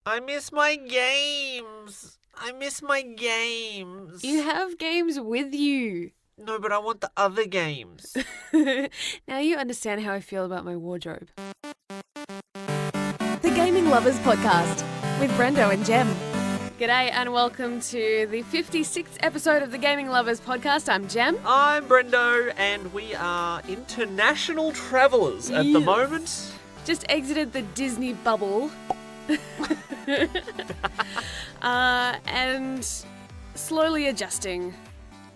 I miss my games. I miss my games. You have games with you. No, but I want the other games. Now you understand how I feel about my wardrobe. The Gaming Lovers Podcast with Brendo and Jem. G'day and welcome to the 56th episode of the Gaming Lovers Podcast. I'm Jem. I'm Brendo, and we are international travellers at the moment. Just exited the Disney bubble. And slowly adjusting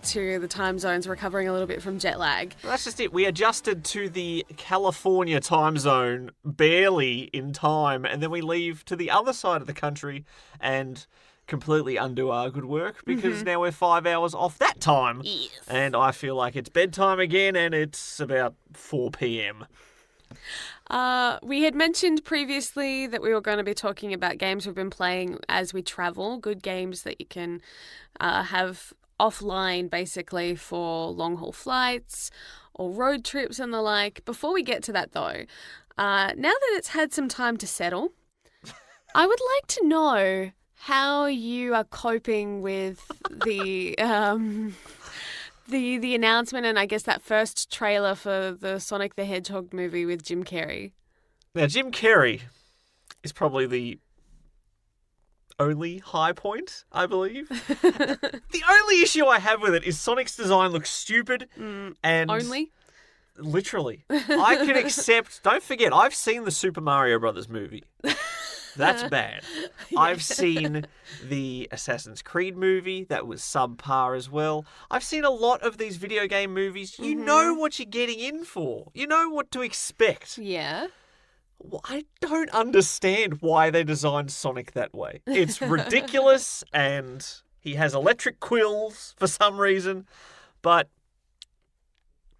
to the time zones, recovering a little bit from jet lag. Well, that's just it. We adjusted to the California time zone barely in time, and then we leave to the other side of the country and completely undo our good work because now we're 5 hours off that time. Yes. And I feel like it's bedtime again, and it's about 4 p.m. We had mentioned previously that we were going to be talking about games we've been playing as we travel, good games that you can have offline basically for long-haul flights or road trips and the like. Before we get to that though, now that it's had some time to settle, I would like to know how you are coping with the the announcement and I guess that first trailer for the Sonic the Hedgehog movie with Jim Carrey. Now, Jim Carrey is probably the only high point, I believe. The only issue I have with it is Sonic's design looks stupid and... Only? Literally. I can accept... Don't forget, I've seen the Super Mario Brothers movie. That's bad. Yeah. I've seen the Assassin's Creed movie. That was subpar as well. I've seen a lot of these video game movies. You know what you're getting in for. You know what to expect. Yeah. I don't understand why they designed Sonic that way. It's ridiculous, and he has electric quills for some reason. But,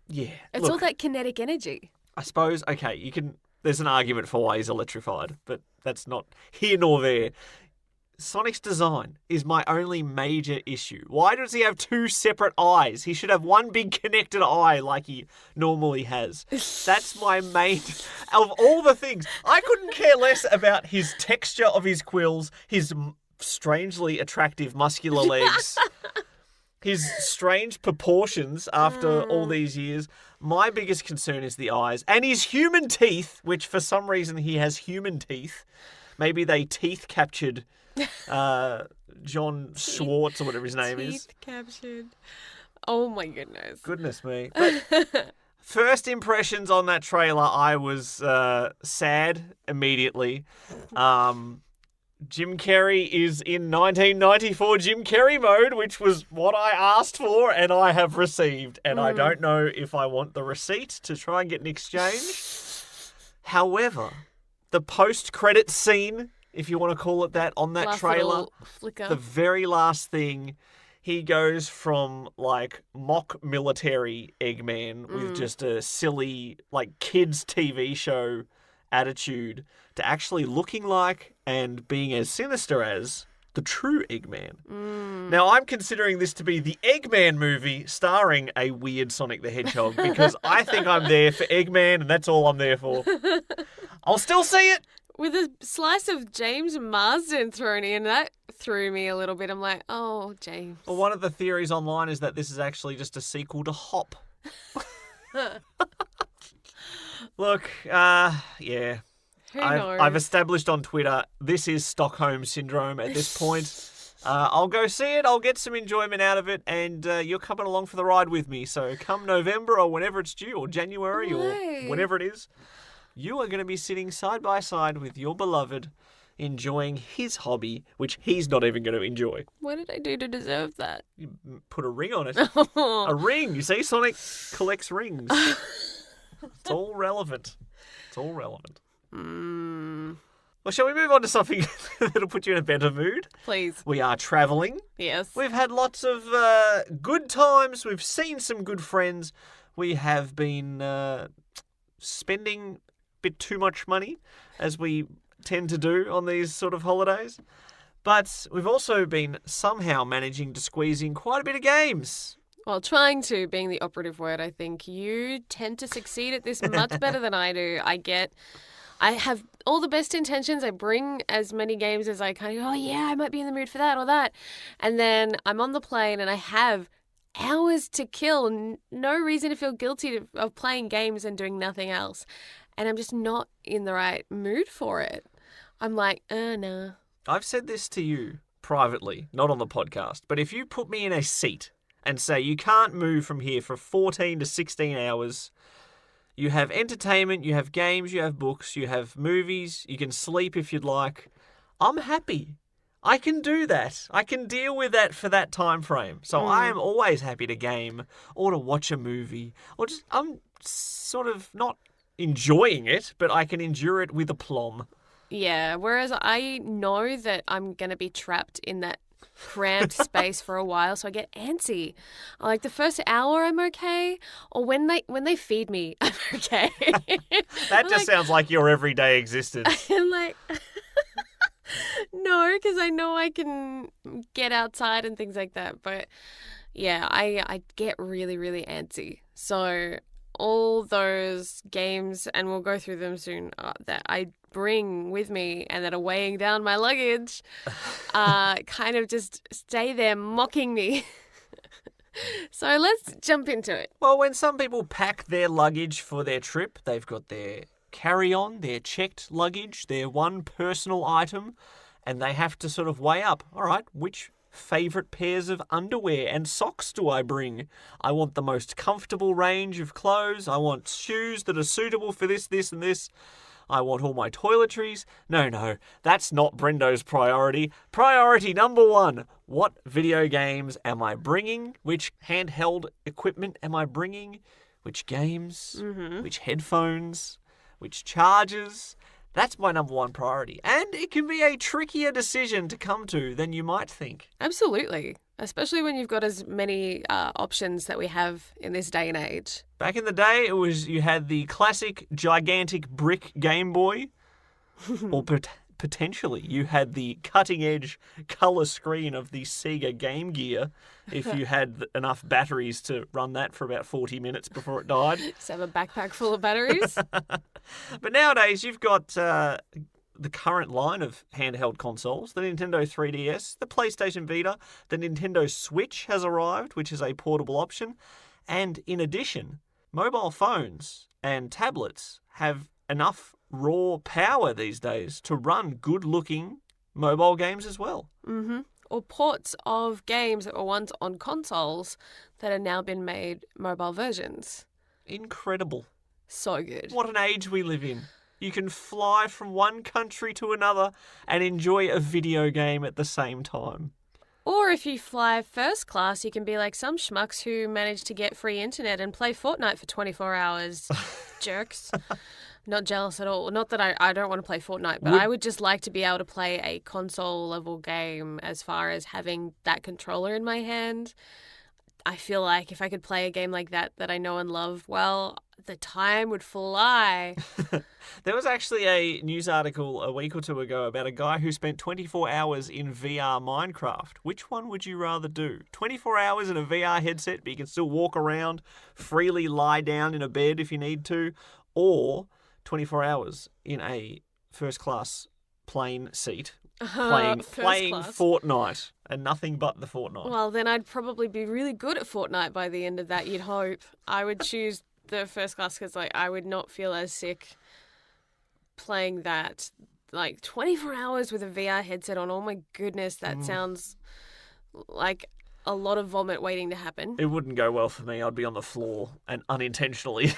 yeah. It's all that kinetic energy. I suppose, okay, you can... There's an argument for why he's electrified, but that's not here nor there. Sonic's design is my only major issue. Why does he have two separate eyes? He should have one big connected eye like he normally has. That's my main... Of all the things, I couldn't care less about his texture of his quills, his strangely attractive muscular legs, his strange proportions after all these years. My biggest concern is the eyes and his human teeth, which for some reason he has human teeth. Maybe they teeth captured John Schwartz or whatever his name is. Teeth captured. Oh my goodness. Goodness me. But first impressions on that trailer, I was sad immediately. Jim Carrey is in 1994 Jim Carrey mode, which was what I asked for and I have received. And I don't know if I want the receipt to try and get an exchange. However, the post-credit scene, if you want to call it that, on that Last trailer, little flicker. the very last thing, he goes from like mock military Eggman with just a silly like kids TV show attitude to actually looking like and being as sinister as the true Eggman. Now, I'm considering this to be the Eggman movie starring a weird Sonic the Hedgehog because I think I'm there for Eggman and that's all I'm there for. I'll still see it. With a slice of James Marsden thrown in, that threw me a little bit. I'm like, oh, James. Well, one of the theories online is that this is actually just a sequel to Hop. Look, yeah. Who knows? I've established on Twitter this is Stockholm Syndrome at this point. I'll go see it. I'll get some enjoyment out of it, and you're coming along for the ride with me. So come November or whenever it's due, or January or whenever it is, you are going to be sitting side by side with your beloved, enjoying his hobby, which he's not even going to enjoy. What did I do to deserve that? You put a ring on it. A ring. You see, Sonic collects rings. It's all relevant. It's all relevant. Well, shall we move on to something that'll put you in a better mood? Please. We are travelling. Yes. We've had lots of good times. We've seen some good friends. We have been spending a bit too much money, as we tend to do on these sort of holidays. But we've also been somehow managing to squeeze in quite a bit of games. Well, trying to being the operative word, I think. You tend to succeed at this much better than I do. I get I have all the best intentions. I bring as many games as I can. Oh, yeah, I might be in the mood for that or that. And then I'm on the plane and I have hours to kill. No reason to feel guilty of playing games and doing nothing else. And I'm just not in the right mood for it. I'm like, no. I've said this to you privately, not on the podcast, but if you put me in a seat and say you can't move from here for 14 to 16 hours, you have entertainment, you have games, you have books, you have movies, you can sleep if you'd like, I'm happy. I can do that. I can deal with that for that time frame. So I am always happy to game or to watch a movie or just, I'm sort of not enjoying it, but I can endure it with aplomb. Yeah, whereas I know that I'm going to be trapped in that cramped space for a while, so I get antsy. Like the first hour I'm okay, or when they feed me, I'm okay. That just sounds like your everyday existence. I'm like, no, because I know I can get outside and things like that. But yeah, I get really, really antsy. So all those games, and we'll go through them soon, that I bring with me and that are weighing down my luggage, kind of just stay there mocking me. So let's jump into it. Well, when some people pack their luggage for their trip, they've got their carry-on, their checked luggage, their one personal item, and they have to sort of weigh up, all right, which favourite pairs of underwear and socks do I bring? I want the most comfortable range of clothes. I want shoes that are suitable for this, this, and this. I want all my toiletries. No, that's not Brendo's priority. Priority number one, what video games am I bringing? Which handheld equipment am I bringing? Which games? Which headphones? Which chargers? That's my number one priority. And it can be a trickier decision to come to than you might think. Absolutely. Especially when you've got as many options that we have in this day and age. Back in the day, you had the classic gigantic brick Game Boy, or potentially you had the cutting-edge colour screen of the Sega Game Gear, if you had enough batteries to run that for about 40 minutes before it died. Just have a backpack full of batteries. But nowadays, you've got the current line of handheld consoles, the Nintendo 3DS, the PlayStation Vita, the Nintendo Switch has arrived, which is a portable option. And in addition, mobile phones and tablets have enough raw power these days to run good-looking mobile games as well. Or ports of games that were once on consoles that have now been made mobile versions. Incredible. So good. What an age we live in. You can fly from one country to another and enjoy a video game at the same time. Or if you fly first class, you can be like some schmucks who manage to get free internet and play Fortnite for 24 hours. Jerks. Not jealous at all. Not that I don't want to play Fortnite, but I would just like to be able to play a console-level game as far as having that controller in my hand. I feel like if I could play a game like that I know and love, well, the time would fly. There was actually a news article a week or two ago about a guy who spent 24 hours in VR Minecraft. Which one would you rather do? 24 hours in a VR headset, but you can still walk around, freely lie down in a bed if you need to, or 24 hours in a first-class plane seat playing Fortnite and nothing but the Fortnite. Well, then I'd probably be really good at Fortnite by the end of that, you'd hope. I would choose the first class because I would not feel as sick playing that. 24 hours with a VR headset on. Oh my goodness, that sounds like a lot of vomit waiting to happen. It wouldn't go well for me. I'd be on the floor and unintentionally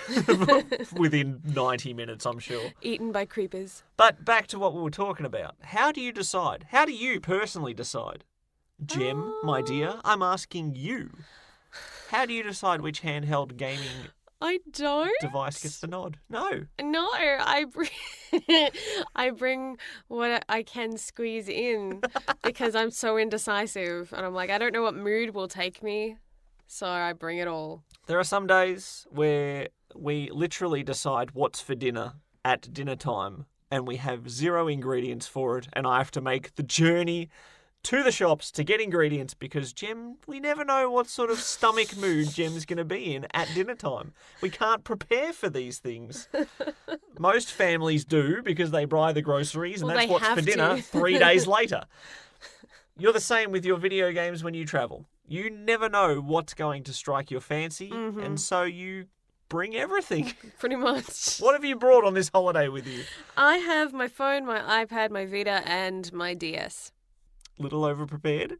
within 90 minutes, I'm sure. Eaten by creepers. But back to what we were talking about. How do you decide? How do you personally decide? Jem, my dear, I'm asking you. How do you decide which handheld gaming I don't. device gets the nod? No, I bring what I can squeeze in because I'm so indecisive. And I'm like, I don't know what mood will take me, so I bring it all. There are some days where we literally decide what's for dinner at dinner time and we have zero ingredients for it and I have to make the journey to the shops to get ingredients because Jem, we never know what sort of stomach mood Jem's going to be in at dinner time. We can't prepare for these things. Most families do because they buy the groceries and Well, that's they what's have for dinner to. 3 days later. You're the same with your video games when you travel. You never know what's going to strike your fancy, and so you bring everything. Pretty much. What have you brought on this holiday with you? I have my phone, my iPad, my Vita, and my DS. Little over-prepared?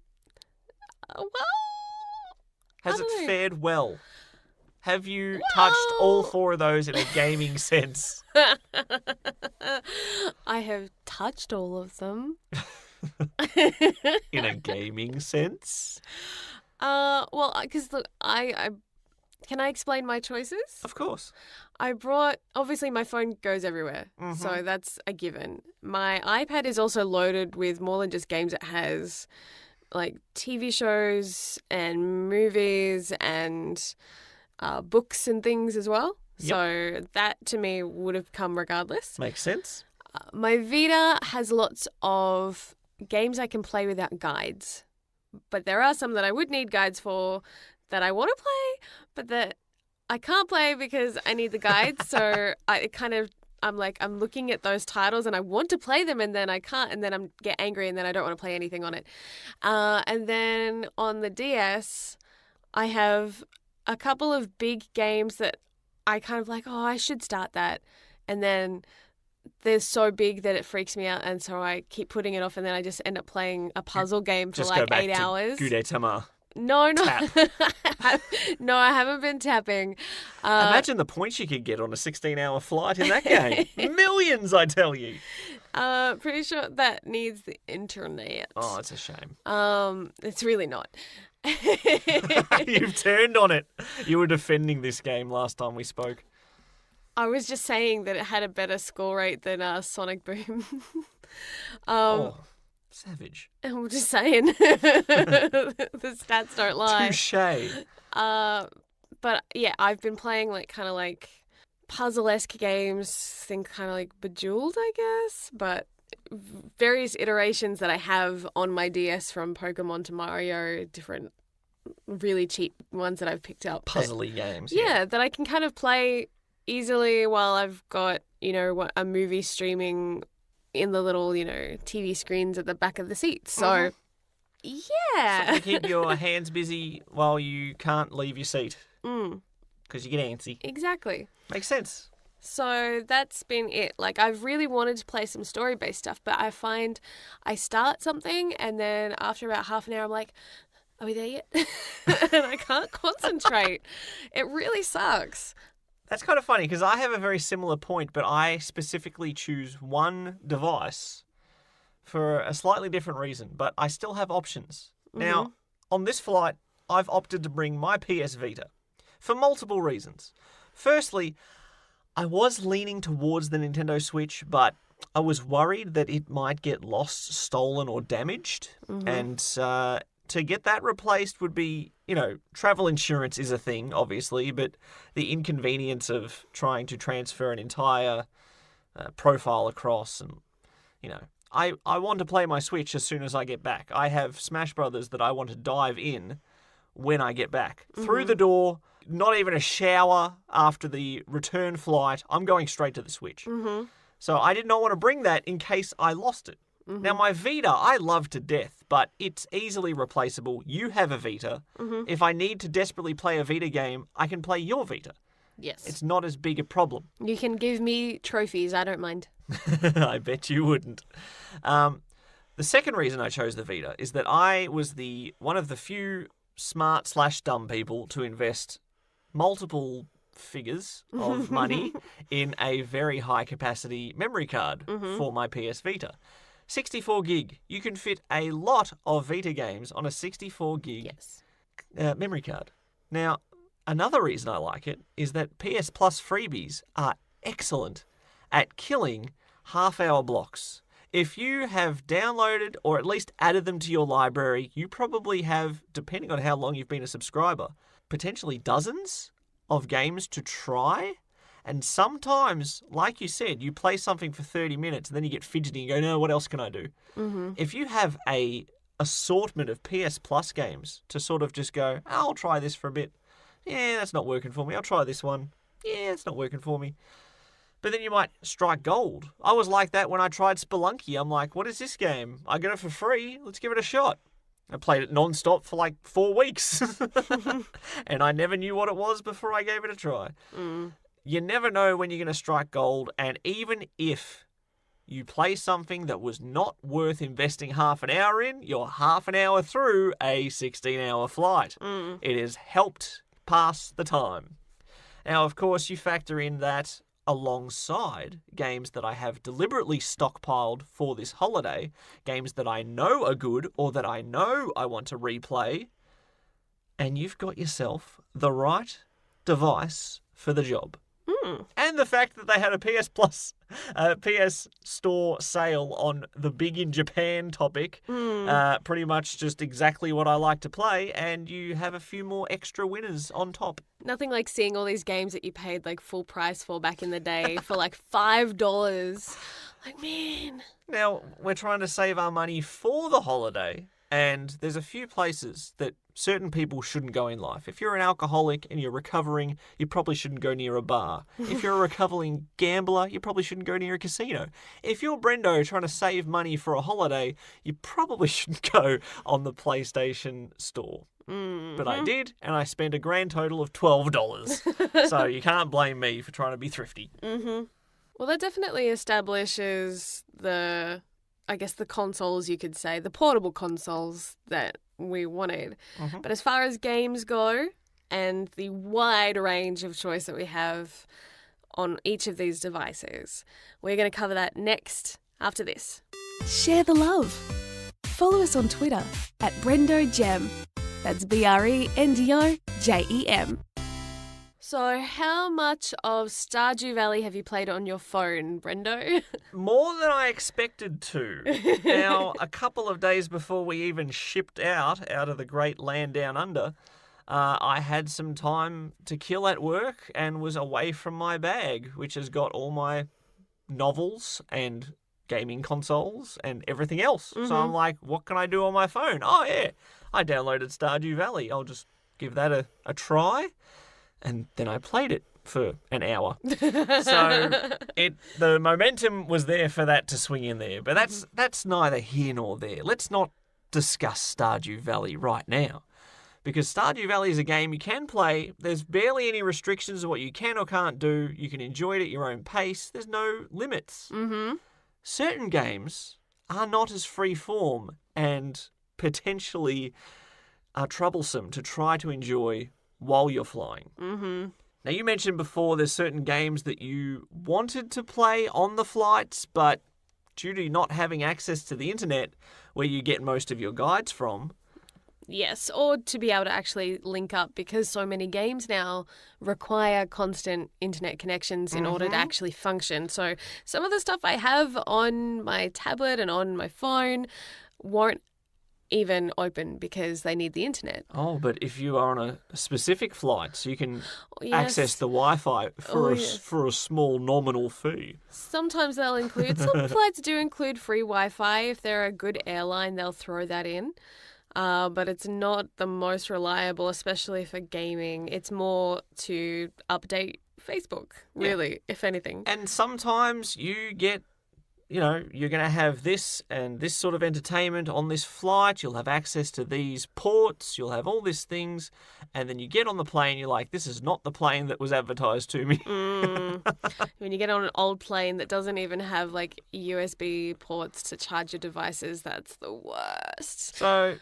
Well, Has I don't it know. fared well? Have you touched all 4 of those in a gaming sense? I have touched all of them. In a gaming sense? Well, because look, I can I explain my choices? Of course. I brought, obviously my phone goes everywhere, so that's a given. My iPad is also loaded with more than just games. It has like TV shows and movies and books and things as well. Yep. So that to me would have come regardless. Makes sense. My Vita has lots of games I can play without guides, but there are some that I would need guides for that I want to play, but that I can't play because I need the guides. So I'm looking at those titles and I want to play them and then I can't, and then I get angry and then I don't want to play anything on it. And then on the DS, I have a couple of big games that I kind of like, oh, I should start that. And then they're so big that it freaks me out, and so I keep putting it off, and then I just end up playing a puzzle game for Just like go back 8 to hours. Gudetama. No. Tap. No, I haven't been tapping. Imagine the points you could get on a 16-hour flight in that game. Millions, I tell you. Pretty sure that needs the internet. Oh, it's a shame. It's really not. You've turned on it. You were defending this game last time we spoke. I was just saying that it had a better score rate than Sonic Boom. Savage. I'm just saying. The stats don't lie. Touche. But yeah, I've been playing kind of puzzle-esque games, think kind of like Bejeweled, I guess, but various iterations that I have on my DS, from Pokemon to Mario, different really cheap ones that I've picked up. Puzzly games. Yeah, that I can kind of play easily while I've got, a movie streaming in the little, TV screens at the back of the seat. So, yeah. Something to keep your hands busy while you can't leave your seat. Because you get antsy. Exactly. Makes sense. So that's been it. I've really wanted to play some story-based stuff, but I find I start something and then after about half an hour I'm like, are we there yet? And I can't concentrate. It really sucks. That's kind of funny because I have a very similar point, but I specifically choose one device for a slightly different reason, but I still have options. Now, on this flight, I've opted to bring my PS Vita for multiple reasons. Firstly, I was leaning towards the Nintendo Switch, but I was worried that it might get lost, stolen, or damaged. And to get that replaced would be, travel insurance is a thing, obviously, but the inconvenience of trying to transfer an entire profile across and, I want to play my Switch as soon as I get back. I have Smash Brothers that I want to dive in when I get back. Through the door, not even a shower after the return flight. I'm going straight to the Switch. So I did not want to bring that in case I lost it. Now, my Vita, I love to death, but it's easily replaceable. You have a Vita. If I need to desperately play a Vita game, I can play your Vita. Yes. It's not as big a problem. You can give me trophies. I don't mind. I bet you wouldn't. The second reason I chose the Vita is that I was one of the few smart/dumb people to invest multiple figures of money in a very high capacity memory card for my PS Vita. 64 gig. You can fit a lot of Vita games on a 64 gig memory card. Now, another reason I like it is that PS Plus freebies are excellent at killing half-hour blocks. If you have downloaded or at least added them to your library, you probably have, depending on how long you've been a subscriber, potentially dozens of games to try. And sometimes, like you said, you play something for 30 minutes and then you get fidgety and go, no, what else can I do? If you have a assortment of PS Plus games to sort of just go, I'll try this for a bit. Yeah, that's not working for me. I'll try this one. Yeah, it's not working for me. But then you might strike gold. I was like that when I tried Spelunky. I'm like, what is this game? I get it for free. Let's give it a shot. I played it non-stop for like 4 weeks. And I never knew what it was before I gave it a try. You never know when you're going to strike gold. And even if you play something that was not worth investing half an hour in, you're half an hour through a 16-hour flight. It has helped pass the time. Now, of course, you factor in that alongside games that I have deliberately stockpiled for this holiday, games that I know are good or that I know I want to replay, and you've got yourself the right device for the job. And the fact that they had a PS Plus, PS Store sale on the big in Japan topic, pretty much just exactly what I like to play, and you have a few more extra winners on top. Nothing like seeing all these games that you paid like full price for back in the day for like $5. Like, man. Now, we're trying to save our money for the holiday, and there's a few places that certain people shouldn't go in life. If you're an alcoholic and you're recovering, you probably shouldn't go near a bar. If you're a recovering gambler, you probably shouldn't go near a casino. If you're Brendo trying to save money for a holiday, you probably shouldn't go on the PlayStation Store. But I did, and I spent a grand total of $12. So you can't blame me for trying to be thrifty. Well, that definitely establishes the consoles, you could say, the portable consoles that we wanted. But as far as games go and the wide range of choice that we have on each of these devices, we're going to cover that next after this. Share the love. Follow us on Twitter at Brendo Jem. That's BRENDOJEM. So how much of Stardew Valley have you played on your phone, Brendo? More than I expected to. Now, a couple of days before we even shipped out of the great land down under, I had some time to kill at work and was away from my bag, which has got all my novels and gaming consoles and everything else. So I'm like, what can I do on my phone? Oh, yeah, I downloaded Stardew Valley. I'll just give that a try. And then I played it for an hour. So the momentum was there for that to swing in there. But that's neither here nor there. Let's not discuss Stardew Valley right now. Because Stardew Valley is a game you can play. There's barely any restrictions of what you can or can't do. You can enjoy it at your own pace. There's no limits. Certain games are not as free form and potentially are troublesome to try to enjoy while you're flying. Now, you mentioned before there's certain games that you wanted to play on the flights, but due to not having access to the internet where you get most of your guides from. Yes, or to be able to actually link up, because so many games now require constant internet connections in order to actually function. So some of the stuff I have on my tablet and on my phone won't even open because they need the internet. Oh, but if you are on a specific flight, so you can access the Wi-Fi for a small nominal fee. Sometimes they'll include, some flights do include free Wi-Fi. If they're a good airline, they'll throw that in. But it's not the most reliable, especially for gaming. It's more to update Facebook, really, if anything. And sometimes you get, you're going to have this and this sort of entertainment on this flight. You'll have access to these ports. You'll have all these things. And then you get on the plane, you're like, this is not the plane that was advertised to me. When you get on an old plane that doesn't even have like USB ports to charge your devices, that's the worst. So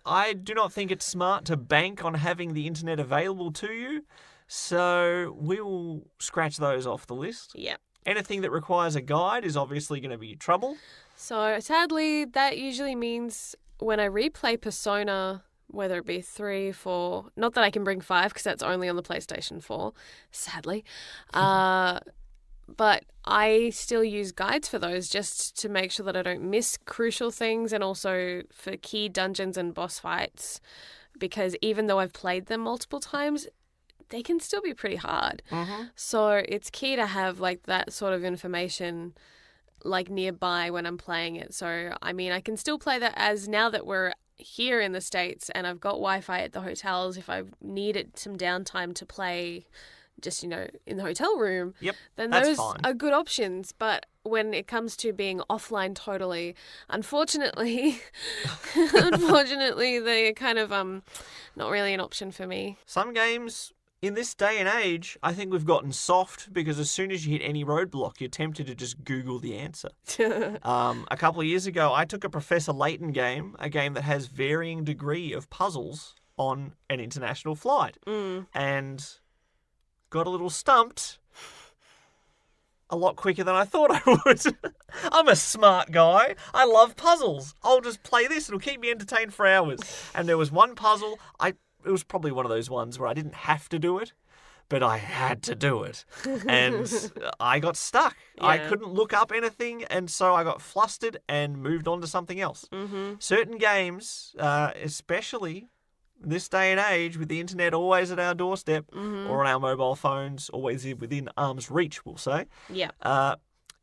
I do not think it's smart to bank on having the internet available to you. So we will scratch those off the list. Yep. Anything that requires a guide is obviously going to be trouble. So sadly, that usually means when I replay Persona, whether it be 3, 4, not that I can bring 5 because that's only on the PlayStation 4, sadly. But I still use guides for those just to make sure that I don't miss crucial things, and also for key dungeons and boss fights, because even though I've played them multiple times, they can still be pretty hard. So it's key to have like that sort of information like nearby when I'm playing it. So, I mean, I can still play that as now that we're here in the States and I've got Wi-Fi at the hotels. If I needed some downtime to play just, in the hotel room, then that's those fine. are good options. But when it comes to being offline totally, unfortunately, they're kind of not really an option for me. Some games in this day and age, I think we've gotten soft because as soon as you hit any roadblock, you're tempted to just Google the answer. A couple of years ago, I took a Professor Layton game, a game that has varying degree of puzzles on an international flight, and got a little stumped a lot quicker than I thought I would. I'm a smart guy. I love puzzles. I'll just play this. It'll keep me entertained for hours. And there was one puzzle. It was probably one of those ones where I didn't have to do it, but I had to do it. And I got stuck. Yeah. I couldn't look up anything, and so I got flustered and moved on to something else. Certain games, especially this day and age, with the internet always at our doorstep or on our mobile phones, always within arm's reach, we'll say,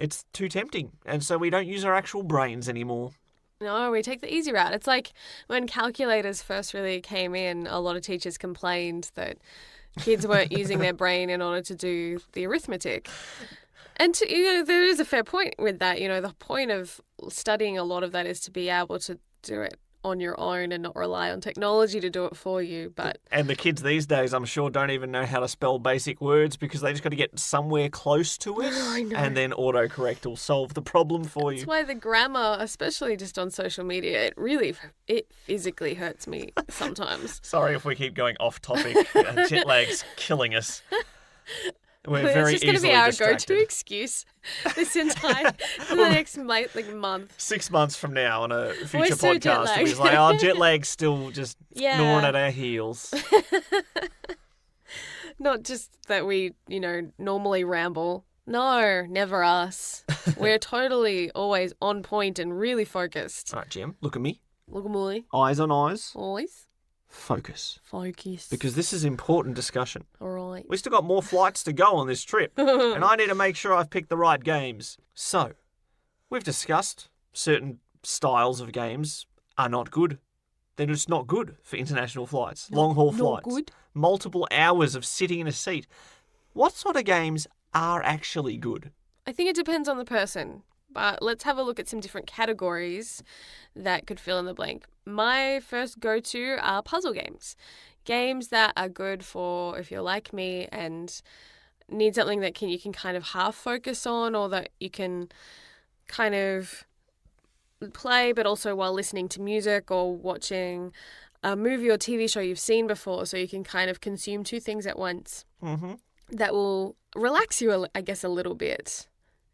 it's too tempting. And so we don't use our actual brains anymore. No, we take the easy route. It's like when calculators first really came in, a lot of teachers complained that kids weren't using their brain in order to do the arithmetic. And there is a fair point with that. The point of studying a lot of that is to be able to do it on your own and not rely on technology to do it for you. And the kids these days, I'm sure, don't even know how to spell basic words because they just got to get somewhere close to it. I know. And then autocorrect will solve the problem for you. That's why the grammar, especially just on social media, it physically hurts me sometimes. Sorry if we keep going off topic. Jet lag's killing us. We're It's very just going to easily be our distracted. go-to excuse this entire for the next month. 6 months from now on a We're future so jet podcast, lagged. it's like, jet lag's still just Yeah. gnawing at our heels. Not just that we, normally ramble. No, never us. We're totally always on point and really focused. All right, Jem, look at me. Look at me. Eyes on eyes. Always. Focus. Focus. Because this is important discussion. All right. We still got more flights to go on this trip, and I need to make sure I've picked the right games. So, we've discussed certain styles of games are not good. They're just not good for international flights, long-haul flights. Not good. Multiple hours of sitting in a seat. What sort of games are actually good? I think it depends on the person, but let's have a look at some different categories that could fill in the blank. My first go-to are puzzle games. Games that are good for if you're like me and need something that you can kind of half focus on, or that you can kind of play but also while listening to music or watching a movie or TV show you've seen before, so you can kind of consume two things at once. That will relax you, I guess, a little bit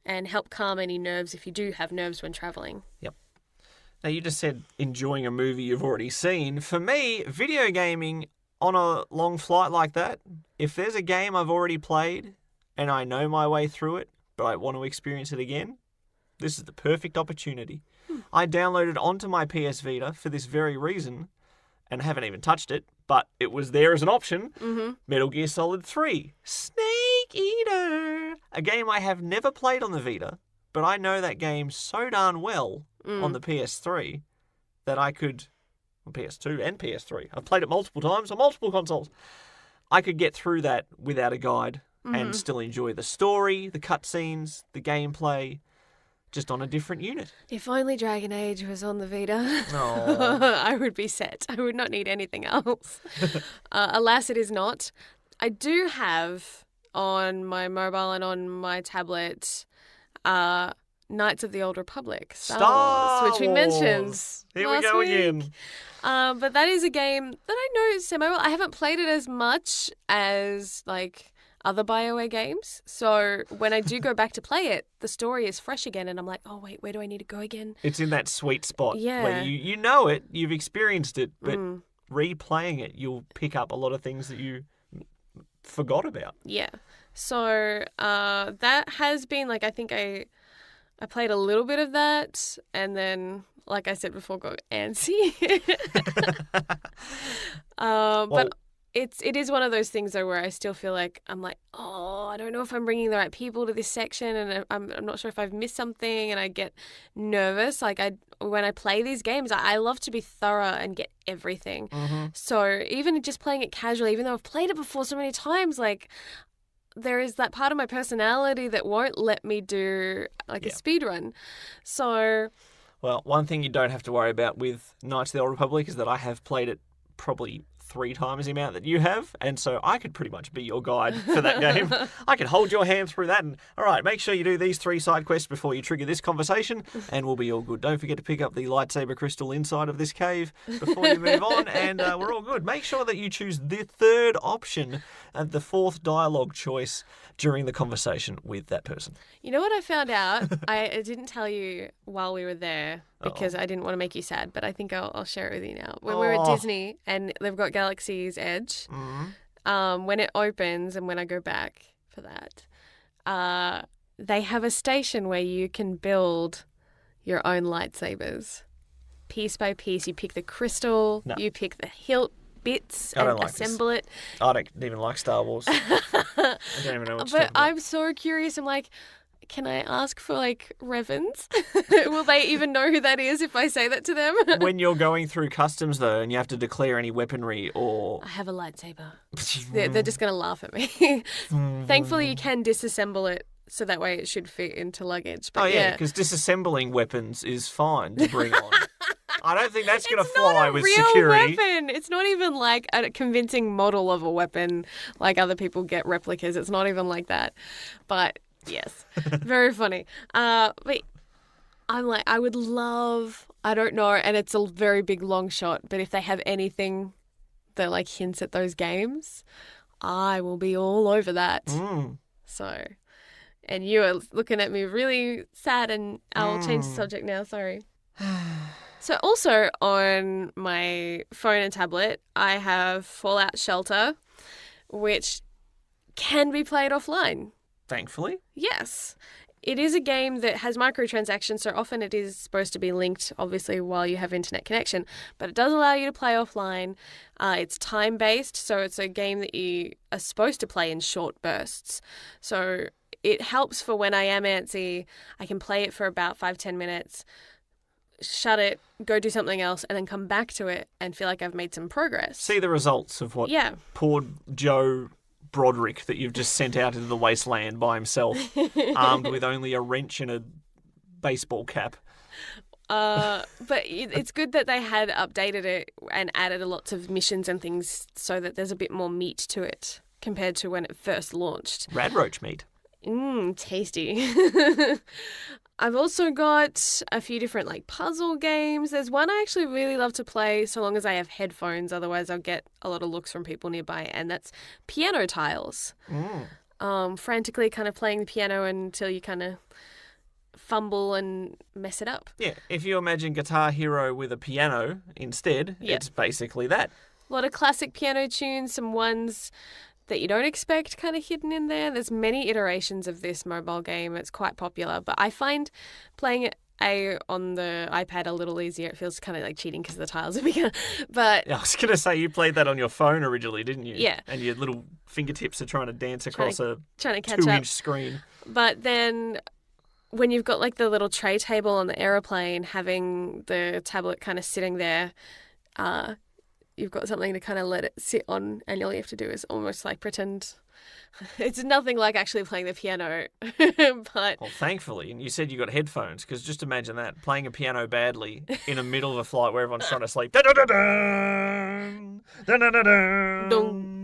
and help calm any nerves if you do have nerves when traveling. Yep. Now, you just said enjoying a movie you've already seen. For me, video gaming on a long flight like that, if there's a game I've already played and I know my way through it, but I want to experience it again, this is the perfect opportunity. I downloaded onto my PS Vita for this very reason and haven't even touched it, but it was there as an option. Metal Gear Solid 3, Snake Eater, a game I have never played on the Vita, but I know that game so darn well on the PS3 that I could, on PS2 and PS3, I've played it multiple times on multiple consoles, I could get through that without a guide and still enjoy the story, the cutscenes, the gameplay, just on a different unit. If only Dragon Age was on the Vita, Aw. I would be set. I would not need anything else. Alas, it is not. I do have on my mobile and on my tablet Knights of the Old Republic, Star Wars, which we mentioned Here we last go week. again. But that is a game that I know semi-well. I haven't played it as much as other BioWare games. So when I do go back to play it, the story is fresh again and I'm like, oh wait, where do I need to go again? It's in that sweet spot Yeah. where you know it, you've experienced it, but replaying it, you'll pick up a lot of things that you forgot about. Yeah. So that has been I think I played a little bit of that and then, like I said before, got antsy. But it is one of those things though where I still feel like I'm like, I don't know if I'm bringing the right people to this section, and I'm not sure if I've missed something, and I get nervous. Like when I play these games, I love to be thorough and get everything. Mm-hmm. So even just playing it casually, even though I've played it before so many times, like there is that part of my personality that won't let me do like a speed run. So. Well, one thing you don't have to worry about with Knights of the Old Republic is that I have played it probably 3 times the amount that you have, and so I could pretty much be your guide for that game. I could hold your hand through that, and all right, make sure you do these 3 side quests before you trigger this conversation, and we'll be all good. Don't forget to pick up the lightsaber crystal inside of this cave before you move on, and we're all good. Make sure that you choose the 3rd option and the 4th dialogue choice during the conversation with that person. You know what I found out? I didn't tell you while we were there because I didn't want to make you sad, but I think I'll share it with you now. When we were at Disney and they've got Galaxy's Edge, when it opens and when I go back for that, they have a station where you can build your own lightsabers. Piece by piece, you pick the crystal, you pick the hilt bits and assemble it. I don't even like Star Wars. I don't even know what you're talking about. I'm so curious. I'm like, can I ask for like Revens? Will they even know who that is if I say that to them? When you're going through customs though, and you have to declare any weaponry or... I have a lightsaber. They're just going to laugh at me. Thankfully, you can disassemble it so that way it should fit into luggage. But because disassembling weapons is fine to bring on. I don't think that's going to fly with security. Weapon. It's not even like a convincing model of a weapon like other people get replicas. It's not even like that. But yes, very funny. But I'm like, I would love, I don't know, and it's a very big long shot, but if they have anything that like hints at those games, I will be all over that. So, and you are looking at me really sad, and I'll change the subject now, sorry. So also on my phone and tablet, I have Fallout Shelter, which can be played offline. Thankfully. Yes. It is a game that has microtransactions, so often it is supposed to be linked, obviously, while you have internet connection. But it does allow you to play offline. It's time-based, so it's a game that you are supposed to play in short bursts. So it helps for when I am antsy. I can play it for about 5-10 minutes, shut it, go do something else, and then come back to it and feel like I've made some progress. See the results of what poor Joe Broderick that you've just sent out into the wasteland by himself, armed with only a wrench and a baseball cap. But it's good that they had updated it and added lots of missions and things so that there's a bit more meat to it compared to when it first launched. Radroach meat. Tasty. I've also got a few different like puzzle games. There's one I actually really love to play so long as I have headphones. Otherwise, I'll get a lot of looks from people nearby, and that's piano tiles. Frantically kind of playing the piano until you kind of fumble and mess it up. Yeah, if you imagine Guitar Hero with a piano instead, it's basically that. A lot of classic piano tunes, some ones that you don't expect kind of hidden in there. There's many iterations of this mobile game. It's quite popular, but I find playing it on the iPad a little easier. It feels kind of like cheating because the tiles are bigger. But I was going to say, you played that on your phone originally, didn't you? Yeah. And your little fingertips are trying to dance across a trying to catch 2-inch up. screen. But then when you've got like the little tray table on the aeroplane, having the tablet kind of sitting there, you've got something to kind of let it sit on, and all you have to do is almost like pretend. It's nothing like actually playing the piano, but... Well, thankfully, and you said you got headphones, because just imagine that, playing a piano badly in the middle of a flight where everyone's trying to sleep. Dun-dun-dun-dun! Dun-dun-dun-dun!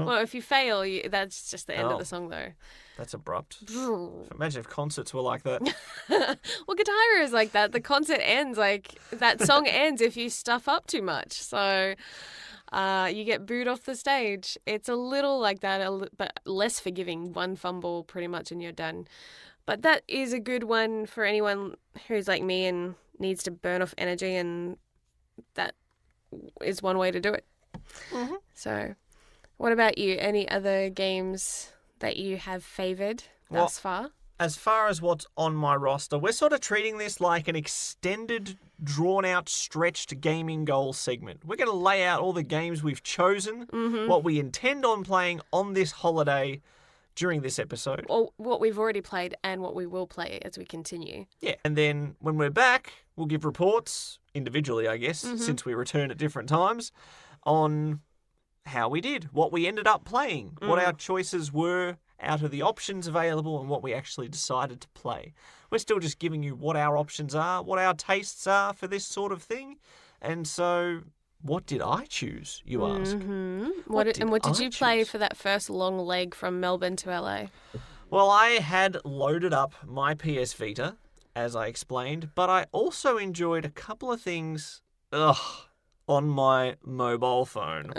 Well, if you fail, that's just the end of the song, though. That's abrupt. Imagine if concerts were like that. Well, Guitar Hero is like that. The concert ends, like, that song ends if you stuff up too much. So you get booed off the stage. It's a little like that, but less forgiving. One fumble pretty much and you're done. But that is a good one for anyone who's like me and needs to burn off energy, and that is one way to do it. Mm-hmm. So what about you? Any other games that you have favoured thus far? As far as what's on my roster, we're sort of treating this like an extended drawn-out, stretched gaming goals segment. We're going to lay out all the games we've chosen, what we intend on playing on this holiday during this episode. Or what we've already played and what we will play as we continue. Yeah, and then when we're back, we'll give reports, individually I guess, since we return at different times, on how we did, what we ended up playing, what our choices were out of the options available and what we actually decided to play. We're still just giving you what our options are, what our tastes are for this sort of thing. And so, what did I choose, you ask? What did you play choose? for that first long leg from Melbourne to LA? Well, I had loaded up my PS Vita, as I explained, but I also enjoyed a couple of things on my mobile phone.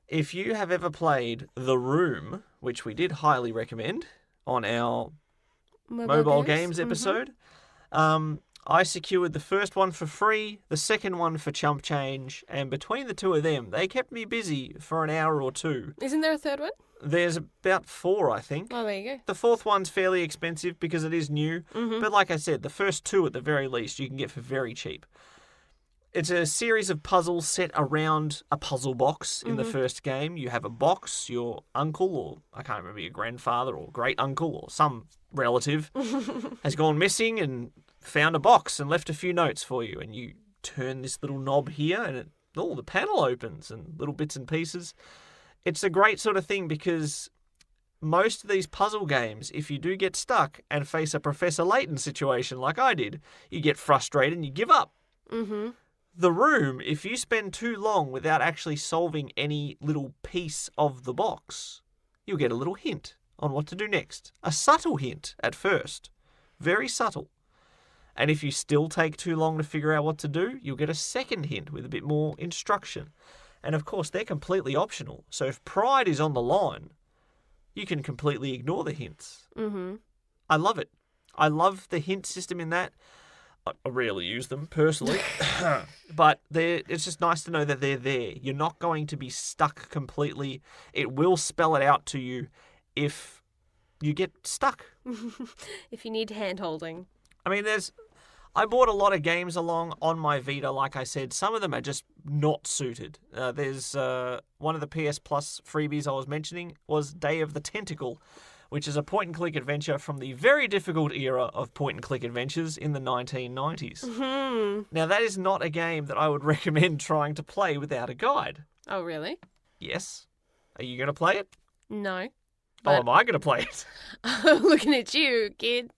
If you have ever played The Room, which we did highly recommend on our mobile games episode, I secured the first one for free, the second one for chump change, and between the two of them, they kept me busy for an hour or two. Isn't there a third one? There's about 4, I think. Oh, there you go. The fourth one's fairly expensive because it is new, but like I said, the first 2 at the very least you can get for very cheap. It's a series of puzzles set around a puzzle box in the first game. You have a box, your uncle, or I can't remember, your grandfather or great uncle or some relative has gone missing and found a box and left a few notes for you. And you turn this little knob here and the panel opens and little bits and pieces. It's a great sort of thing because most of these puzzle games, if you do get stuck and face a Professor Layton situation like I did, you get frustrated and you give up. The Room, if you spend too long without actually solving any little piece of the box, you'll get a little hint on what to do next. A subtle hint at first. Very subtle. And if you still take too long to figure out what to do, you'll get a second hint with a bit more instruction. And of course, they're completely optional. So if pride is on the line, you can completely ignore the hints. I love it. I love the hint system in that. I rarely use them, personally. But it's just nice to know that they're there. You're not going to be stuck completely. It will spell it out to you if you get stuck. If you need hand-holding. I mean, I bought a lot of games along on my Vita, like I said. Some of them are just not suited. There's one of the PS Plus freebies I was mentioning was Day of the Tentacle, which is a point-and-click adventure from the very difficult era of point-and-click adventures in the 1990s. Now, that is not a game that I would recommend trying to play without a guide. Oh, really? Yes. Are you going to play it? No. Oh, am I going to play it? I'm looking at you, kid.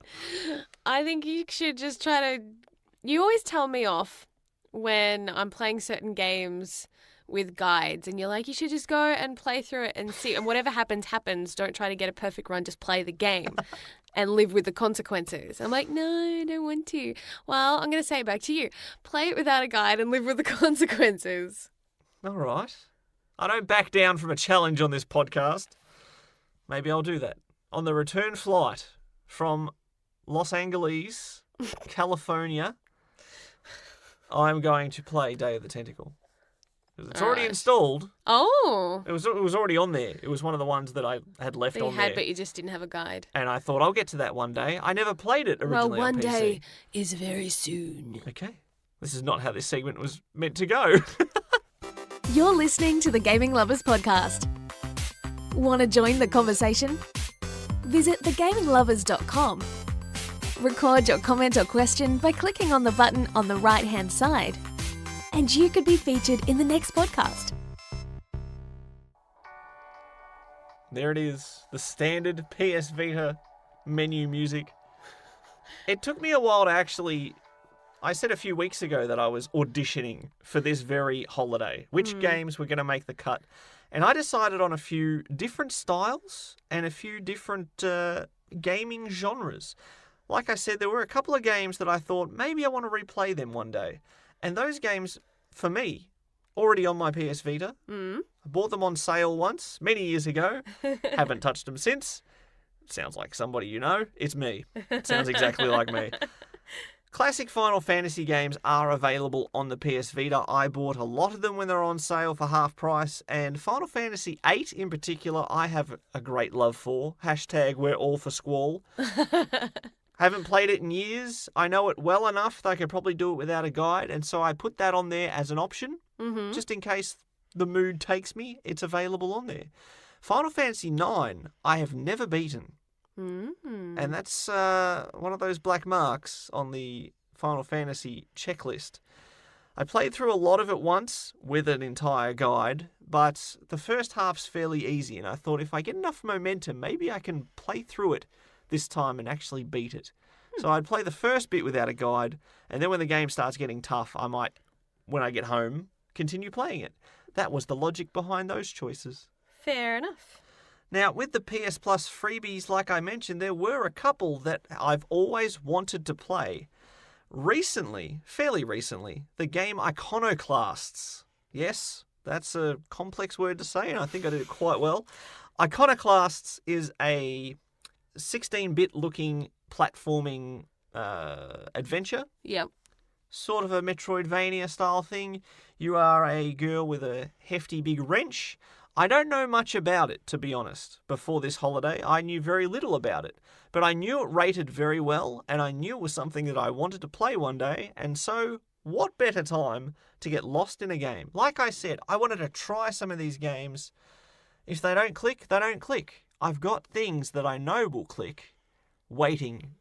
I think you should just try to... You always tell me off when I'm playing certain games with guides, and you're like, you should just go and play through it and see, and whatever happens, happens. Don't try to get a perfect run, just play the game and live with the consequences. I'm like, no, I don't want to. Well, I'm going to say it back to you. Play it without a guide and live with the consequences. All right. I don't back down from a challenge on this podcast. Maybe I'll do that. On the return flight from Los Angeles, California, I'm going to play Day of the Tentacle. It's already installed. Oh. It was already on there. It was one of the ones that I had left That you on had, there. but you just didn't have a guide. And I thought I'll get to that one day. I never played it originally Well, on one PC. day is very soon. Okay. This is not how this segment was meant to go. You're listening to the Gaming Lovers Podcast. Want to join the conversation? Visit thegaminglovers.com. Record your comment or question by clicking on the button on the right-hand side. And you could be featured in the next podcast. There it is. The standard PS Vita menu music. It took me a while to actually... I said a few weeks ago that I was auditioning for this very holiday. Which games were going to make the cut? And I decided on a few different styles and a few different gaming genres. Like I said, there were a couple of games that I thought maybe I want to replay them one day. And those games, for me, already on my PS Vita. I bought them on sale once, many years ago. Haven't touched them since. Sounds like somebody you know. It's me. It sounds exactly like me. Classic Final Fantasy games are available on the PS Vita. I bought a lot of them when they were on sale for half price. And Final Fantasy VIII in particular, I have a great love for. # we're all for Squall. Haven't played it in years. I know it well enough that I could probably do it without a guide, and so I put that on there as an option, just in case the mood takes me. It's available on there. Final Fantasy IX, I have never beaten, and that's one of those black marks on the Final Fantasy checklist. I played through a lot of it once with an entire guide, but the first half's fairly easy, and I thought if I get enough momentum, maybe I can play through it this time and actually beat it. So I'd play the first bit without a guide, and then when the game starts getting tough, I might, when I get home, continue playing it. That was the logic behind those choices. Fair enough. Now, with the PS Plus freebies, like I mentioned, there were a couple that I've always wanted to play. Recently, fairly recently, the game Iconoclasts. Yes, that's a complex word to say, and I think I did it quite well. Iconoclasts is a 16-bit looking platforming adventure. Yep. Sort of a Metroidvania style thing. You are a girl with a hefty big wrench. I don't know much about it, to be honest. Before this holiday, I knew very little about it. But I knew it rated very well, and I knew it was something that I wanted to play one day, and so what better time to get lost in a game? Like I said, I wanted to try some of these games. If they don't click, they don't click. I've got things that I know will click waiting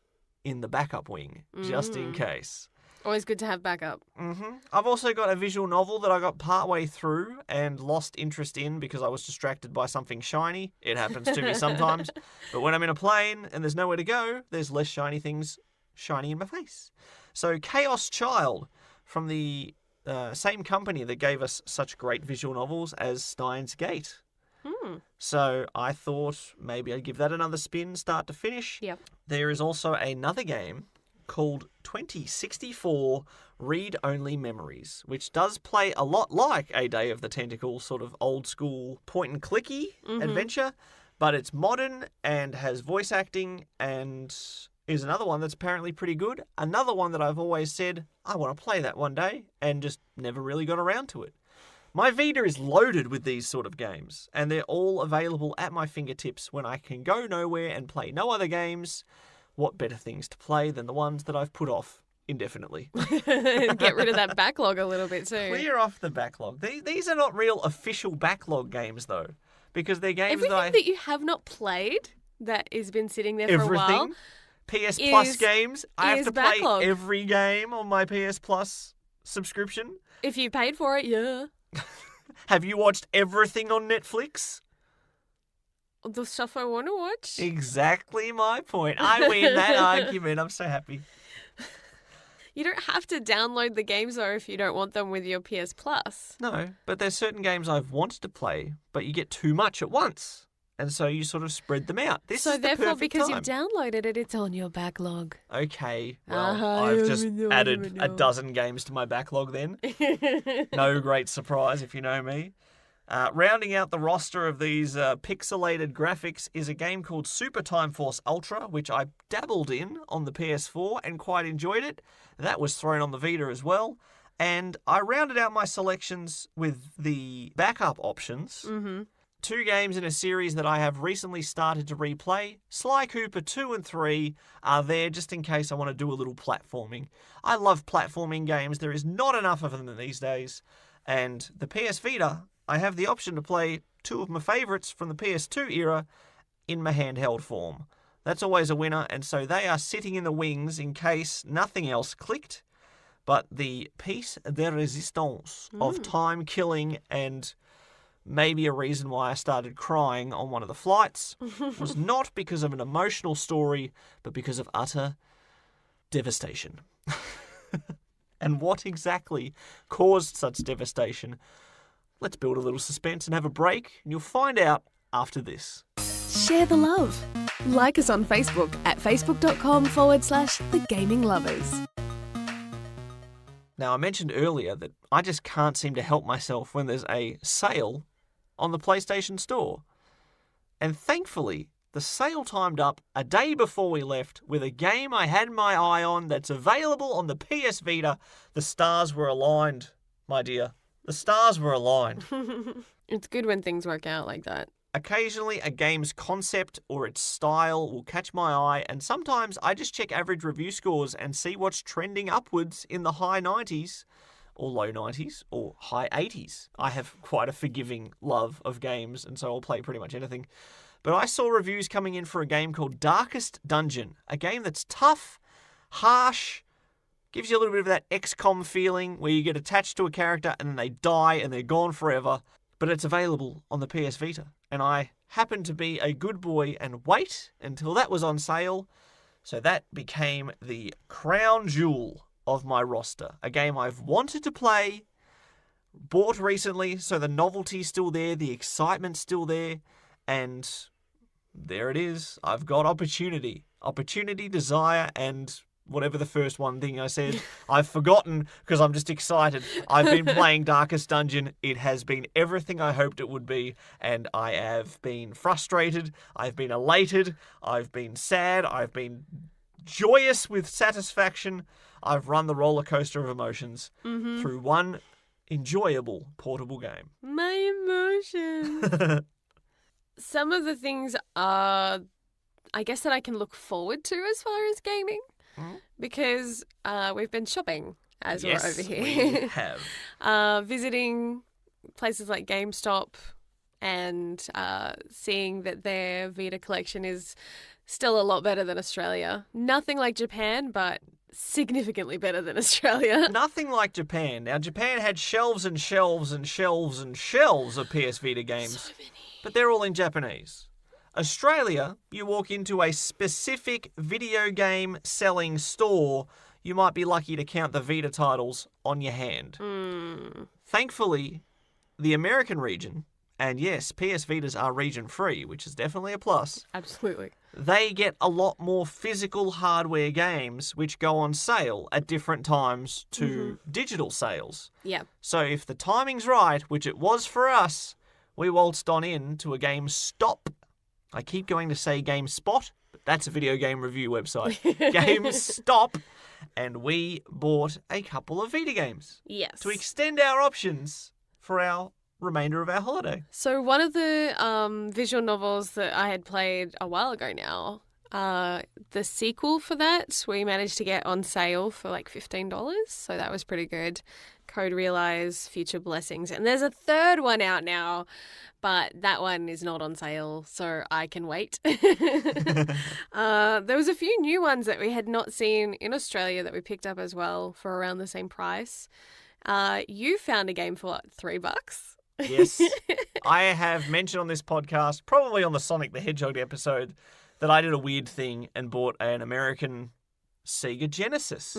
in the backup wing, just in case. Always good to have backup. I've also got a visual novel that I got partway through and lost interest in because I was distracted by something shiny. It happens to me sometimes. But when I'm in a plane and there's nowhere to go, there's less shiny things shiny in my face. So Chaos Child, from the same company that gave us such great visual novels as Steins Gate. So I thought maybe I'd give that another spin, start to finish. Yep. There is also another game called 2064 Read-Only Memories, which does play a lot like A Day of the Tentacle, sort of old-school point-and-clicky adventure, but it's modern and has voice acting and is another one that's apparently pretty good. Another one that I've always said, I want to play that one day, and just never really got around to it. My Vita is loaded with these sort of games, and they're all available at my fingertips when I can go nowhere and play no other games. What better things to play than the ones that I've put off indefinitely? Get rid of that backlog a little bit too. Clear off the backlog. These are not real official backlog games, though, because they're games that you have not played that has been sitting there for a while. PS Plus games. I have to backlog. play every game on my PS Plus subscription. If you paid for it, yeah. Have you watched everything on Netflix? The stuff I want to watch. Exactly my point. I win that argument. I'm so happy. You don't have to download the games though if you don't want them with your PS Plus. No, but there's certain games I've wanted to play, but you get too much at once. And so you sort of spread them out. This is the therefore, perfect because time. you've downloaded it, it's on your backlog. Okay, well, I've just added a dozen games to my backlog then. No great surprise if you know me. Rounding out the roster of these pixelated graphics is a game called Super Time Force Ultra, which I dabbled in on the PS4 and quite enjoyed it. That was thrown on the Vita as well. And I rounded out my selections with the backup options. Two games in a series that I have recently started to replay. Sly Cooper 2 and 3 are there just in case I want to do a little platforming. I love platforming games. There is not enough of them these days. And the PS Vita, I have the option to play two of my favourites from the PS2 era in my handheld form. That's always a winner, and so they are sitting in the wings in case nothing else clicked. But the piece de resistance of time killing and maybe a reason why I started crying on one of the flights was not because of an emotional story, but because of utter devastation. And what exactly caused such devastation? Let's build a little suspense and have a break, and you'll find out after this. Share the love. Like us on Facebook at facebook.com/thegaminglovers. Now, I mentioned earlier that I just can't seem to help myself when there's a sale on the PlayStation Store. And thankfully, the sale timed up a day before we left with a game I had my eye on that's available on the PS Vita. The stars were aligned, my dear. The stars were aligned. It's good when things work out like that. Occasionally, a game's concept or its style will catch my eye, and sometimes I just check average review scores and see what's trending upwards in the high 90s, or low 90s, or high 80s. I have quite a forgiving love of games, and so I'll play pretty much anything. But I saw reviews coming in for a game called Darkest Dungeon, a game that's tough, harsh, gives you a little bit of that XCOM feeling where you get attached to a character and then they die and they're gone forever. But it's available on the PS Vita. And I happened to be a good boy and wait until that was on sale. So that became the crown jewel of my roster. A game I've wanted to play, bought recently, so the novelty's still there, the excitement's still there. And there it is. I've got opportunity. Opportunity, desire, and whatever the first one thing I said, I've forgotten because I'm just excited. I've been playing Darkest Dungeon. It has been everything I hoped it would be, and I have been frustrated. I've been elated. I've been sad. I've been joyous with satisfaction. I've run the roller coaster of emotions through one enjoyable portable game. My emotions. Some of the things are, I guess, that I can look forward to as far as gaming. Because we've been shopping as we're over here. We have. Visiting places like GameStop and seeing that their Vita collection is still a lot better than Australia. Nothing like Japan, but significantly better than Australia. Nothing like Japan. Now, Japan had shelves and shelves and shelves and shelves of PS Vita games. So many. But they're all in Japanese. Australia, you walk into a specific video game selling store, you might be lucky to count the Vita titles on your hand. Thankfully, the American region, and yes, PS Vitas are region-free, which is definitely a plus. Absolutely. They get a lot more physical hardware games which go on sale at different times to digital sales. Yeah. So if the timing's right, which it was for us, we waltzed on in to a GameStop. I keep going to say GameSpot, but that's a video game review website. GameStop. And we bought a couple of Vita games. Yes. To extend our options for our remainder of our holiday. So one of the visual novels that I had played a while ago now, the sequel for that, we managed to get on sale for like $15. So that was pretty good. Code Realize, Future Blessings. And there's a third one out now, but that one is not on sale, so I can wait. There was a few new ones that we had not seen in Australia that we picked up as well for around the same price. You found a game for what, $3? Yes. I have mentioned on this podcast, probably on the Sonic the Hedgehog episode, that I did a weird thing and bought an American Sega Genesis,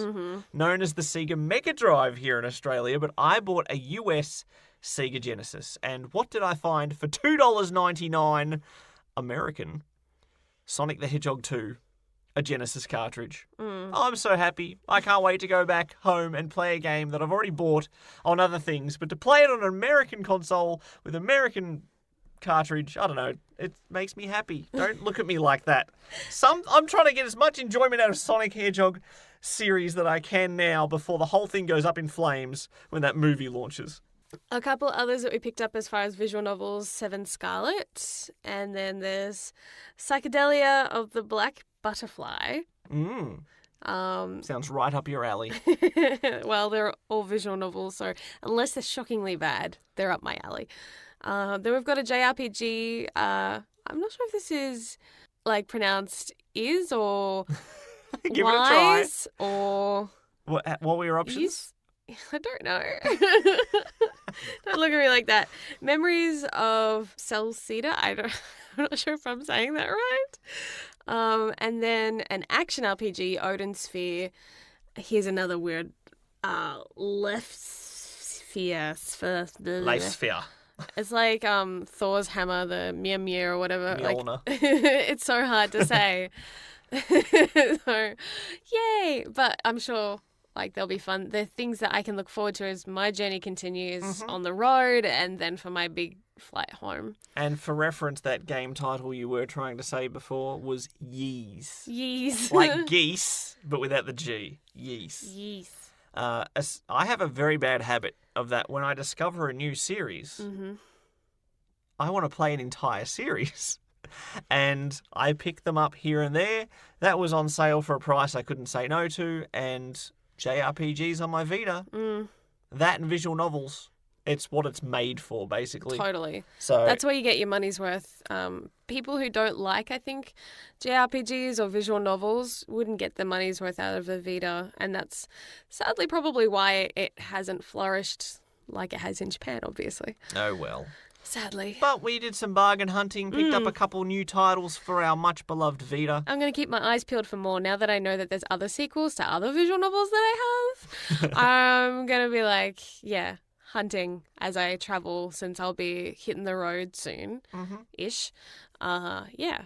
known as the Sega Mega Drive here in Australia, but I bought a US Sega Genesis. And what did I find for $2.99 American? Sonic the Hedgehog 2, a Genesis cartridge. I'm so happy. I can't wait to go back home and play a game that I've already bought on other things, but to play it on an American console with American cartridge, I don't know, it makes me happy. Don't look at me like that. I'm trying to get as much enjoyment out of Sonic Hedgehog series that I can now before the whole thing goes up in flames when that movie launches. A couple others that we picked up as far as visual novels, Seven Scarlet, and then there's Psychedelia of the Black Butterfly. Sounds right up your alley. Well, they're all visual novels, so unless they're shockingly bad, they're up my alley. Then we've got a JRPG. I'm not sure if this is like pronounced is or Give wise it a try. or What were your options? is. I don't know. Don't look at me like that. Memories of Celceta. I'm not sure if I'm saying that right. And then an action RPG, Odin Sphere. Here's another word. Left sphere. Life Sphere. It's like Thor's hammer, the Mjolnir or whatever. Mjolnir. Like, it's so hard to say. So, yay! But I'm sure like they'll be fun. They're things that I can look forward to as my journey continues on the road and then for my big flight home. And for reference, that game title you were trying to say before was Yeez. Yeez. Like geese, but without the G. Yeez. Yeez. I have a very bad habit of that. When I discover a new series, I want to play an entire series. And I picked them up here and there. That was on sale for a price I couldn't say no to. And JRPGs on my Vita, that and visual novels, it's what it's made for, basically. Totally. So that's where you get your money's worth. People who don't like, I think, JRPGs or visual novels wouldn't get the money's worth out of the Vita. And that's sadly probably why it hasn't flourished like it has in Japan, obviously. oh well. Sadly. But we did some bargain hunting, picked up a couple new titles for our much beloved Vita. I'm going to keep my eyes peeled for more now that I know that there's other sequels to other visual novels that I have. I'm going to be like, yeah, hunting as I travel since I'll be hitting the road soon-ish. Yeah.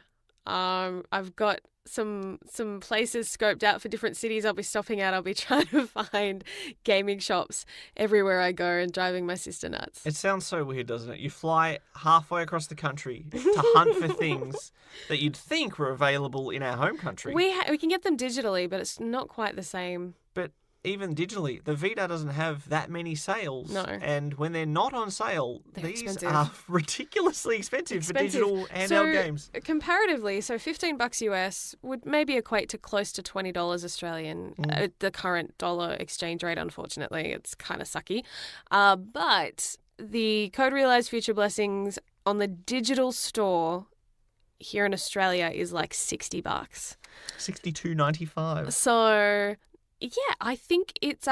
I've got some places scoped out for different cities I'll be stopping at. I'll be trying to find gaming shops everywhere I go and driving my sister nuts. It sounds so weird, doesn't it? You fly halfway across the country to hunt for things that you'd think were available in our home country. We can get them digitally, but it's not quite the same. But even digitally, the Vita doesn't have that many sales. No. And when they're not on sale, They're these expensive. are ridiculously expensive for digital handheld games. Comparatively, so $15 US would maybe equate to close to $20 Australian. The current dollar exchange rate, unfortunately, it's kind of sucky. But the Code Realized Future Blessings on the digital store here in Australia is like $60. $62.95. So yeah, I think it's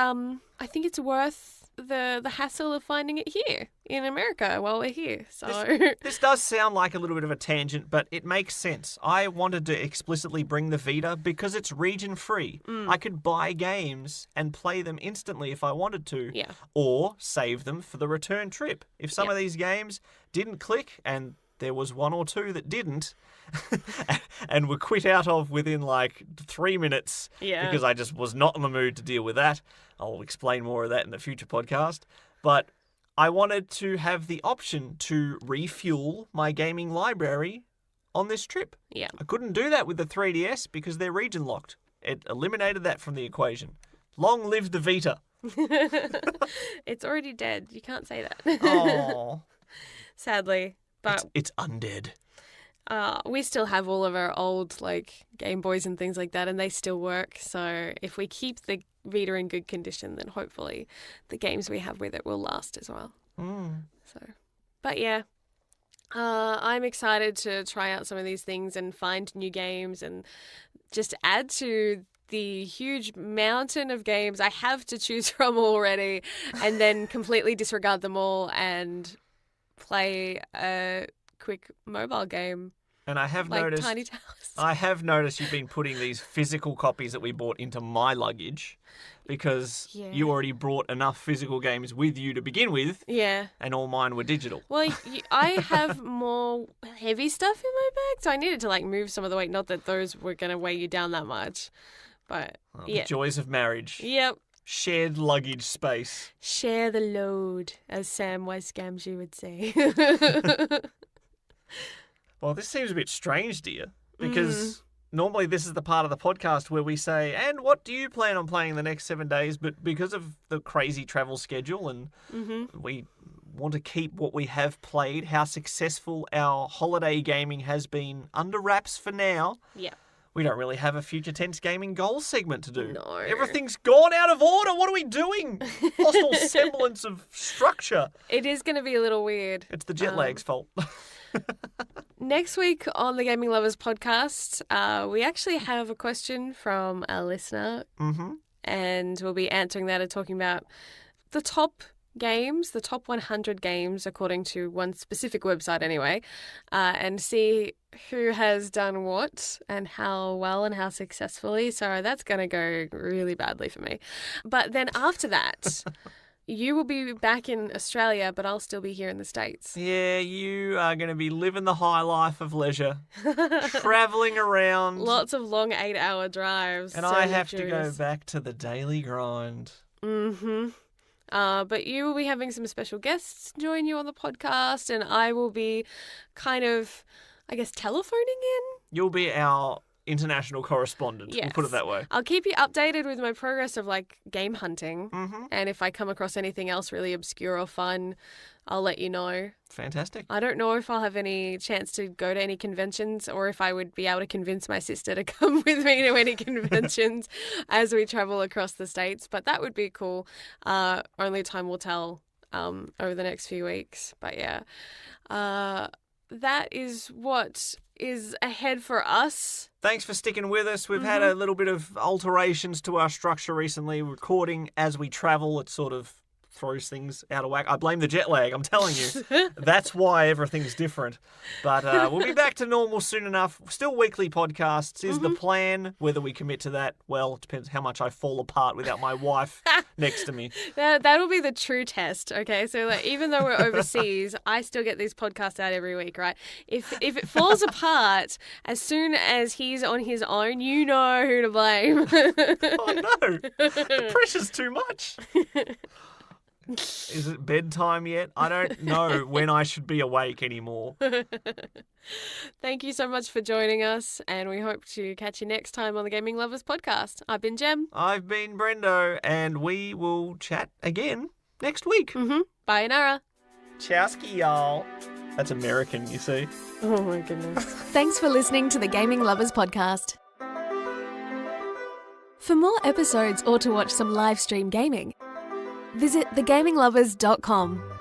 worth the hassle of finding it here in America while we're here. So This does sound like a little bit of a tangent, but it makes sense. I wanted to explicitly bring the Vita because it's region free. I could buy games and play them instantly if I wanted to, or save them for the return trip. If some of these games didn't click, and there was one or two that didn't, and were quit out of within like 3 minutes because I just was not in the mood to deal with that. I'll explain more of that in the future podcast. But I wanted to have the option to refuel my gaming library on this trip. yeah. I couldn't do that with the 3DS because they're region locked. It eliminated that from the equation. Long live the Vita. It's already dead. You can't say that. Oh, Sadly. But it's undead. we still have all of our old like Game Boys and things like that, and they still work. So if we keep the Vita in good condition, then hopefully the games we have with it will last as well. So, but yeah, I'm excited to try out some of these things and find new games and just add to the huge mountain of games I have to choose from already, and then completely disregard them all and play a quick mobile game. And I have like noticed Tiny Towers. I have noticed you've been putting these physical copies that we bought into my luggage because you already brought enough physical games with you to begin with, Yeah. and all mine were digital. Well, I have more heavy stuff in my bag, so I needed to like move some of the weight. Not that those were going to weigh you down that much, but The joys of marriage. Yep. Shared luggage space. Share the load, as Samwise Gamgee would say. Well, this seems a bit strange, dear, because normally this is the part of the podcast where we say, and what do you plan on playing the next 7 days? But because of the crazy travel schedule and we want to keep what we have played, how successful our holiday gaming has been under wraps for now. Yeah. We don't really have a Future Tense Gaming goals segment to do. No. Everything's gone out of order. What are we doing? Lost all semblance of structure. It is going to be a little weird. It's the jet lag's fault. Next week on the Gaming Lovers podcast, we actually have a question from a listener, and we'll be answering that and talking about the top games, the top 100 games according to one specific website anyway, and see who has done what and how well and how successfully. So that's going to go really badly for me. But then after that, you will be back in Australia, but I'll still be here in the States. Yeah, you are going to be living the high life of leisure, travelling around. Lots of long 8-hour drives. And I have to go back to the daily grind. But you will be having some special guests join you on the podcast, and I will be kind of, I guess, telephoning in. You'll be our international correspondent. We'll Yes. put it that way. I'll keep you updated with my progress of like game hunting. Mm-hmm. And if I come across anything else really obscure or fun, I'll let you know. Fantastic. I don't know if I'll have any chance to go to any conventions or if I would be able to convince my sister to come with me to any conventions as we travel across the States, but that would be cool. Only time will tell over the next few weeks. But yeah, that is what is ahead for us. Thanks for sticking with us. We've had a little bit of alterations to our structure recently. Recording as we travel, it sort of throws things out of whack. I blame the jet lag, I'm telling you. That's why everything's different. But we'll be back to normal soon enough. Still weekly podcasts is the plan. Whether we commit to that, well, it depends how much I fall apart without my wife next to me. That'll be the true test, okay? So like, even though we're overseas, I still get these podcasts out every week, right? If it falls apart, as soon as he's on his own, you know who to blame. Oh no, the pressure's too much. Is it bedtime yet? I don't know when I should be awake anymore. Thank you so much for joining us, and we hope to catch you next time on the Gaming Lovers podcast. I've been Jem. I've been Brendo, and we will chat again next week. Bye, Nara. Chowski, y'all. That's American, you see. Oh my goodness. Thanks for listening to the Gaming Lovers podcast. For more episodes or to watch some live stream gaming, visit thegaminglovers.com.